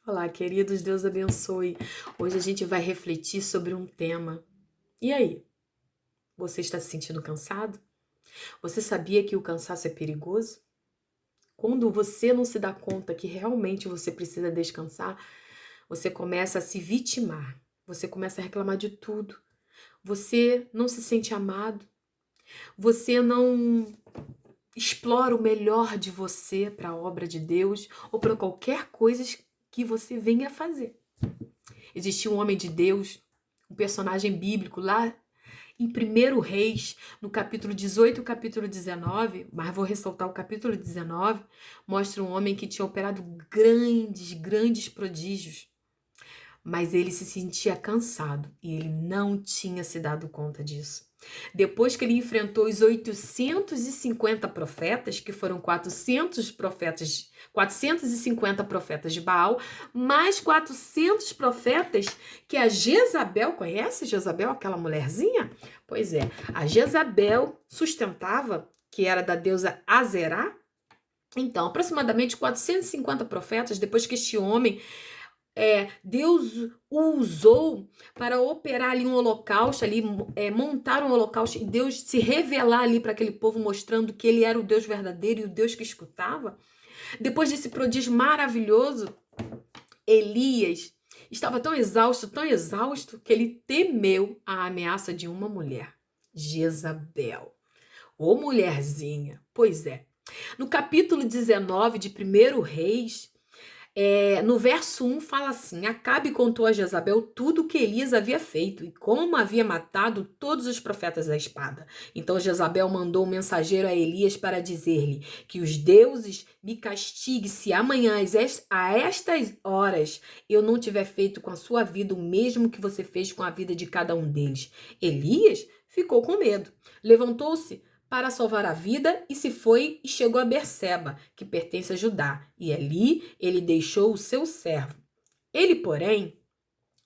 Olá, queridos, Deus abençoe. Hoje a gente vai refletir sobre um tema. E aí, você está se sentindo cansado? Você sabia que o cansaço é perigoso? Quando você não se dá conta que realmente você precisa descansar, você começa a se vitimar, você começa a reclamar de tudo, você não se sente amado, você não explora o melhor de você para a obra de Deus ou para qualquer coisa que você venha fazer. Existia um homem de Deus, um personagem bíblico lá em 1 Reis, no capítulo 18 e capítulo 19, mas vou ressaltar o capítulo 19, mostra um homem que tinha operado grandes prodígios, mas ele se sentia cansado e ele não tinha se dado conta disso. Depois que ele enfrentou os 850 profetas, que foram 450 profetas de Baal, mais 400 profetas que a Jezabel, conhece Jezabel, aquela mulherzinha? Pois é, a Jezabel sustentava, que era da deusa Azerá. Então, aproximadamente 450 profetas, depois que este homem Deus o usou para operar ali um holocausto, montar um holocausto, e Deus se revelar ali para aquele povo, mostrando que ele era o Deus verdadeiro e o Deus que escutava. Depois desse prodígio maravilhoso, Elias estava tão exausto, que ele temeu a ameaça de uma mulher, Jezabel. Ô mulherzinha, pois é. No capítulo 19 de 1 Reis, no verso 1 fala assim: Acabe contou a Jezabel tudo o que Elias havia feito e como havia matado todos os profetas à espada. Então Jezabel mandou um mensageiro a Elias para dizer-lhe que os deuses me castiguem se amanhã a estas horas eu não tiver feito com a sua vida o mesmo que você fez com a vida de cada um deles. Elias ficou com medo, levantou-se para salvar a vida e se foi e chegou a Berseba, que pertence a Judá, e ali ele deixou o seu servo. Ele, porém,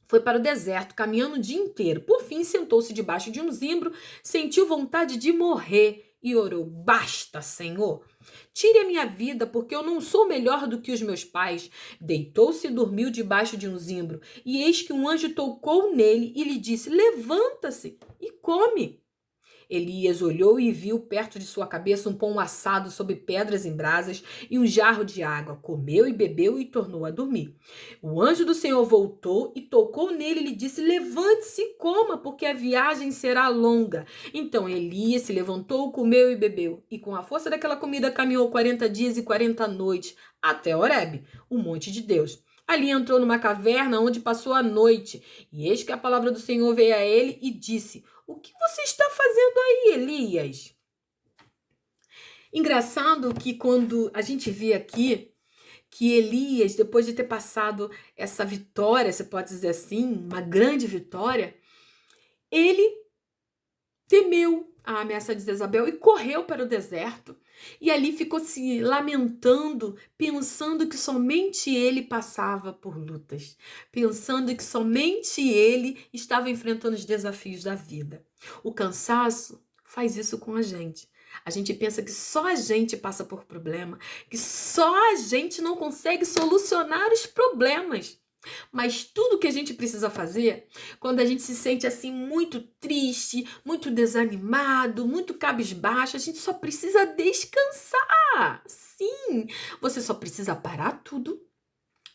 foi para o deserto, caminhando o dia inteiro. Por fim, sentou-se debaixo de um zimbro, sentiu vontade de morrer e orou: Basta, Senhor! Tire a minha vida, porque eu não sou melhor do que os meus pais. Deitou-se e dormiu debaixo de um zimbro, e eis que um anjo tocou nele e lhe disse: Levanta-se e come. Elias olhou e viu perto de sua cabeça um pão assado sobre pedras em brasas e um jarro de água. Comeu e bebeu e tornou a dormir. O anjo do Senhor voltou e tocou nele e lhe disse: Levante-se e coma, porque a viagem será longa. Então Elias se levantou, comeu e bebeu. E com a força daquela comida caminhou 40 dias e 40 noites até Horebe, o monte de Deus. Ali entrou numa caverna onde passou a noite. E eis que a palavra do Senhor veio a ele e disse: O que você está fazendo aí, Elias? Engraçado que quando a gente vê aqui que Elias, depois de ter passado essa vitória, você pode dizer assim, uma grande vitória, ele temeu a ameaça de Jezabel e correu para o deserto. E ali ficou se lamentando, pensando que somente ele passava por lutas, pensando que somente ele estava enfrentando os desafios da vida. O cansaço faz isso com a gente. A gente pensa que só a gente passa por problema, que só a gente não consegue solucionar os problemas. Mas tudo que a gente precisa fazer, quando a gente se sente assim muito triste, muito desanimado, muito cabisbaixo, a gente só precisa descansar. Sim, você só precisa parar tudo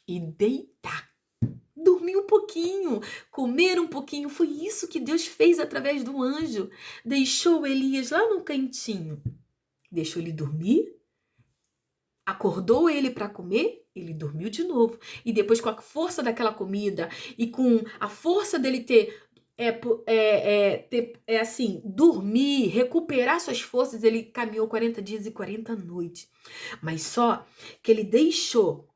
e deitar. Dormir um pouquinho, comer um pouquinho. Foi isso que Deus fez através do anjo. Deixou Elias lá no cantinho. Deixou ele dormir. Acordou ele para comer, ele dormiu de novo. E depois, com a força daquela comida e com a força dele dormir, recuperar suas forças, ele caminhou 40 dias e 40 noites. Mas só que ele deixou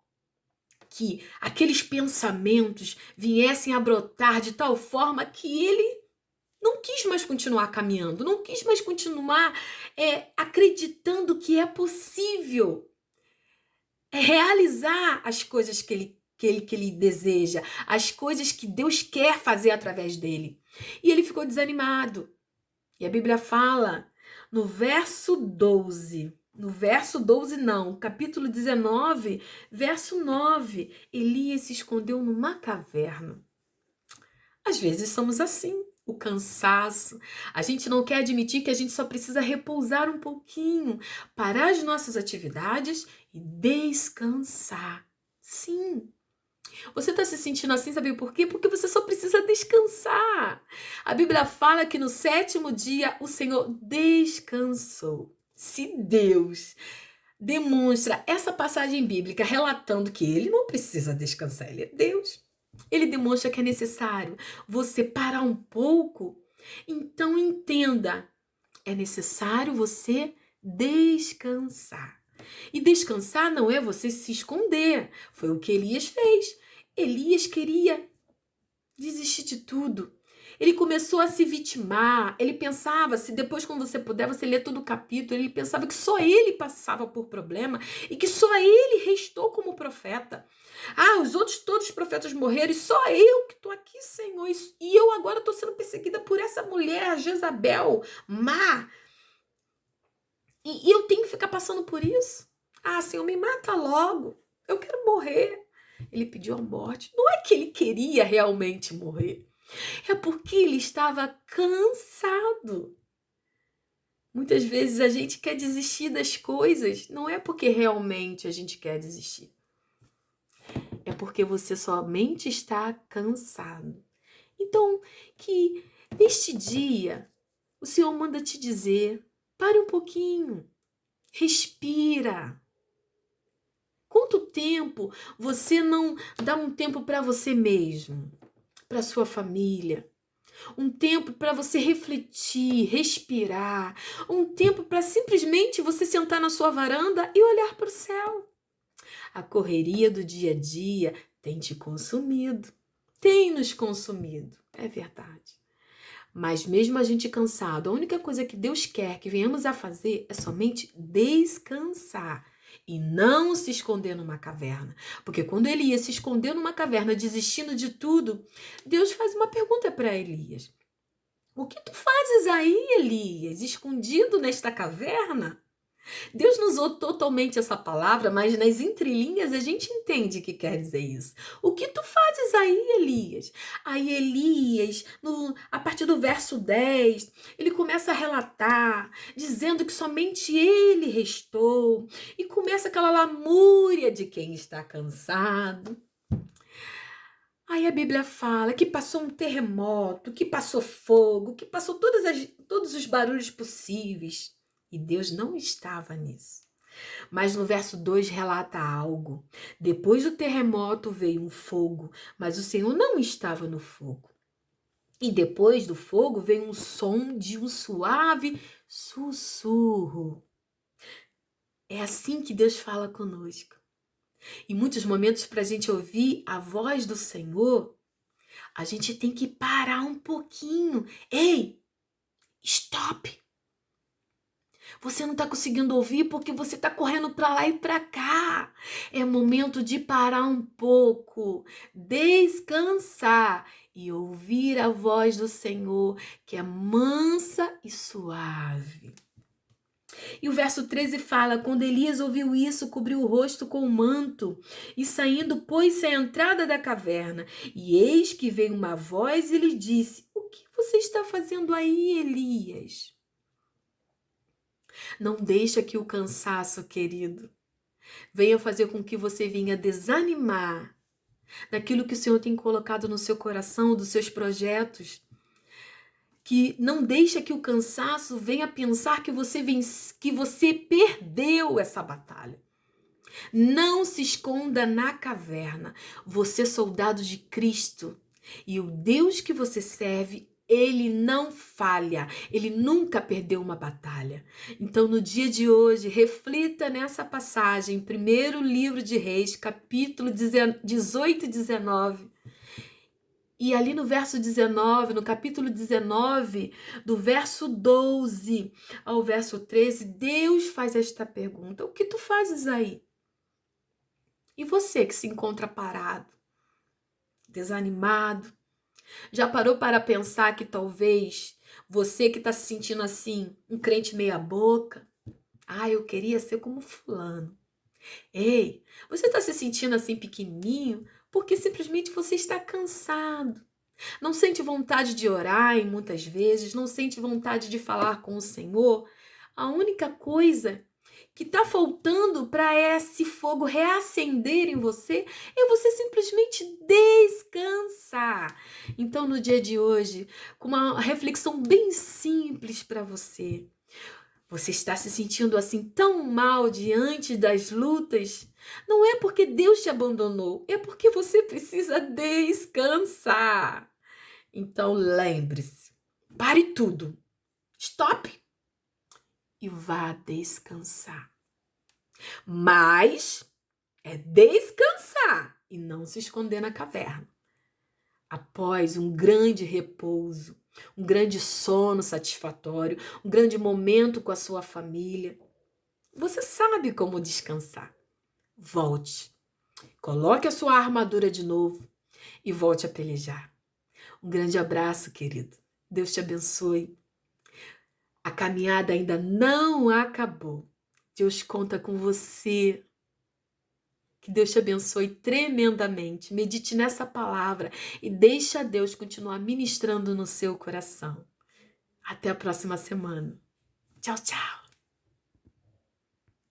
que aqueles pensamentos viessem a brotar de tal forma que ele não quis mais continuar caminhando, não quis mais continuar acreditando que é possível realizar as coisas que ele deseja, as coisas que Deus quer fazer através dele. E ele ficou desanimado. E a Bíblia fala no verso 12, No verso 12, não, capítulo 19, verso 9, Elias se escondeu numa caverna. Às vezes somos assim, o cansaço. A gente não quer admitir que a gente só precisa repousar um pouquinho, parar as nossas atividades e descansar. Sim. Você está se sentindo assim, sabe por quê? Porque você só precisa descansar. A Bíblia fala que no 7º dia o Senhor descansou. Se Deus demonstra essa passagem bíblica relatando que ele não precisa descansar, ele é Deus. Ele demonstra que é necessário você parar um pouco. Então entenda, é necessário você descansar. E descansar não é você se esconder. Foi o que Elias fez. Elias queria desistir de tudo. Ele começou a se vitimar. Ele pensava, se depois, quando você puder, você lê todo o capítulo, ele pensava que só ele passava por problema e que só ele restou como profeta. Ah, os outros todos os profetas morreram e só eu que estou aqui, Senhor. E eu agora estou sendo perseguida por essa mulher, Jezabel, má. E eu tenho que ficar passando por isso? Ah, Senhor, me mata logo. Eu quero morrer. Ele pediu a morte. Não é que ele queria realmente morrer. É porque ele estava cansado. Muitas vezes a gente quer desistir das coisas. Não é porque realmente a gente quer desistir. É porque você somente está cansado. Então, que neste dia, o Senhor manda te dizer, pare um pouquinho, respira. Quanto tempo você não dá um tempo para você mesmo, para sua família? Um tempo para você refletir, respirar, um tempo para simplesmente você sentar na sua varanda e olhar para o céu. A correria do dia a dia tem te consumido, tem nos consumido, é verdade. Mas mesmo a gente cansado, a única coisa que Deus quer que venhamos a fazer é somente descansar e não se esconder numa caverna. Porque quando Elias se escondeu numa caverna, desistindo de tudo, Deus faz uma pergunta para Elias. O que tu fazes aí, Elias, escondido nesta caverna? Deus não usou totalmente essa palavra, mas nas entrelinhas a gente entende o que quer dizer isso. O que tu fazes aí, Elias? Aí Elias, a partir do verso 10, ele começa a relatar, dizendo que somente ele restou, e começa aquela lamúria de quem está cansado. Aí a Bíblia fala que passou um terremoto, que passou fogo, que passou todos os barulhos possíveis. E Deus não estava nisso. Mas no verso 2 relata algo. Depois do terremoto veio um fogo, mas o Senhor não estava no fogo. E depois do fogo veio um som de um suave sussurro. É assim que Deus fala conosco. Em muitos momentos, para a gente ouvir a voz do Senhor, a gente tem que parar um pouquinho. Ei, stop! Você não está conseguindo ouvir porque você está correndo para lá e para cá. É momento de parar um pouco, descansar e ouvir a voz do Senhor, que é mansa e suave. E o verso 13 fala: quando Elias ouviu isso, cobriu o rosto com o manto e saindo pôs-se à entrada da caverna. E eis que veio uma voz e lhe disse: o que você está fazendo aí, Elias? Não deixa que o cansaço, querido, venha fazer com que você venha desanimar daquilo que o Senhor tem colocado no seu coração, dos seus projetos. Que não deixa que o cansaço venha pensar que você perdeu essa batalha. Não se esconda na caverna. Você é soldado de Cristo. E o Deus que você serve, ele não falha. Ele nunca perdeu uma batalha. Então, no dia de hoje, reflita nessa passagem, primeiro livro de Reis, capítulo 18 e 19. E ali no verso 19, no capítulo 19, do verso 12 ao verso 13, Deus faz esta pergunta: o que tu fazes aí? E você que se encontra parado, desanimado, já parou para pensar que talvez você que está se sentindo assim, um crente meia boca, Ah, eu queria ser como fulano. Ei, você está se sentindo assim pequenininho porque simplesmente você está cansado. Não sente vontade de orar em muitas vezes, não sente vontade de falar com o Senhor. A única coisa que está faltando para esse fogo reacender em você é você simplesmente descansar. Então, no dia de hoje, com uma reflexão bem simples para você. Você está se sentindo assim tão mal diante das lutas? Não é porque Deus te abandonou, é porque você precisa descansar. Então lembre-se, pare tudo, stop e vá descansar. Mas é descansar e não se esconder na caverna. Após um grande repouso, um grande sono satisfatório, um grande momento com a sua família, você sabe como descansar. Volte, coloque a sua armadura de novo e volte a pelejar. Um grande abraço, querido. Deus te abençoe. A caminhada ainda não acabou. Deus conta com você. Que Deus te abençoe tremendamente. Medite nessa palavra e deixa Deus continuar ministrando no seu coração. Até a próxima semana. Tchau, tchau.